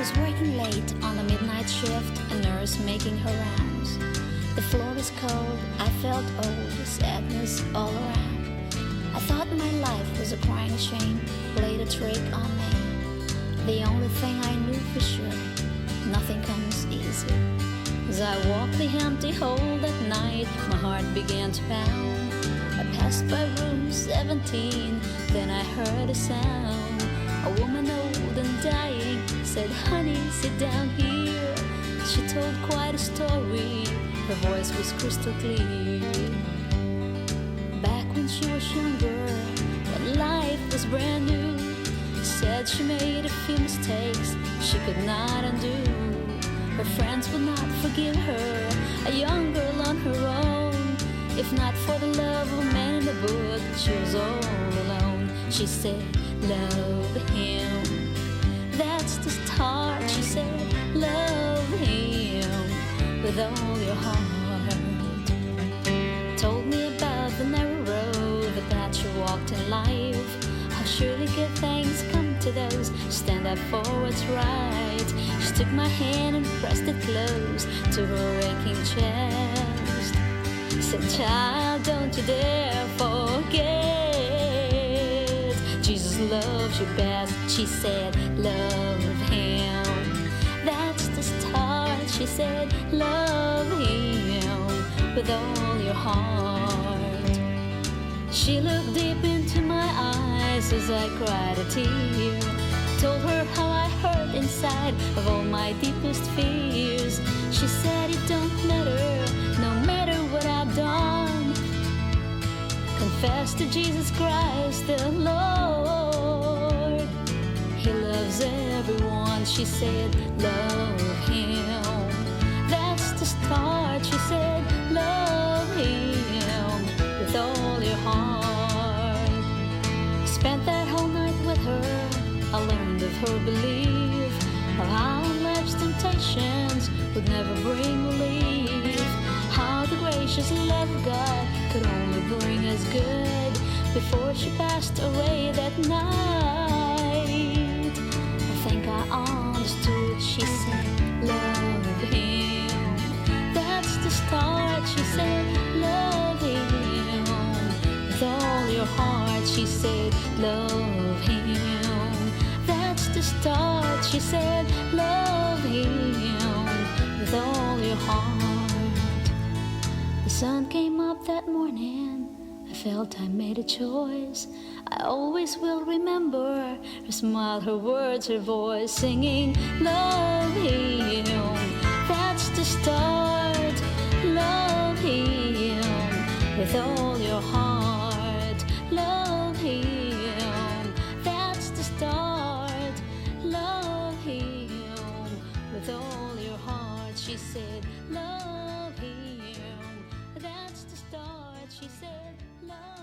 was working late on a midnight shift, a nurse making her rounds. The floor was cold, I felt old, sadness all around. I thought my life was a crying shame, played a trick on me. The only thing I knew for sure, nothing comes easy. As I walked the empty hall that night, my heart began to pound. I passed by room 17, then I heard a sound. A woman old and dying said, "Honey, sit down here." She told quite a story, her voice was crystal clear. Back when she was younger, when life was brand new, said she made a few mistakes she could not undo. Her friends would not forgive her, a young girl on her own. If not for the love of a man in the book, she was all alone. She said, "Love him, that's the start." She said, "Love him with all your heart." Told me about the narrow road, the path she walked in life. How surely good things come to those who stand up for what's right. She took my hand and pressed it close to her aching chest. Said, "Child, don't you dare forget, Jesus loves you best." She said, "Love him, that's the start." She said, "Love him with all your heart." She looked deep into my eyes as I cried a tear. Told her how I hurt inside of all my deepest fears. She said, "It don't matter, no matter what I've done. Confess to Jesus Christ the Lord. He loves everyone." She said, "Love him, that's the start." She said, "Love him with all your heart." Spent that whole night with her, I learned of her belief, of how life's temptations would never bring relief, how the gracious love of God could only bring us good. Before she passed away that night, I think I understood. She said, "Love him, that's the start." She said, "Love him with all your heart." She said, "Love him, that's the start." She said, "Love him with all your heart." The sun came up that morning, I felt I made a choice. I always will remember her smile, her words, her voice, singing, "Love him, that's the start." Love him with all your heart. Love him, that's the start. Love him with all your heart. She said, "Love him, that's the start." She said, "Love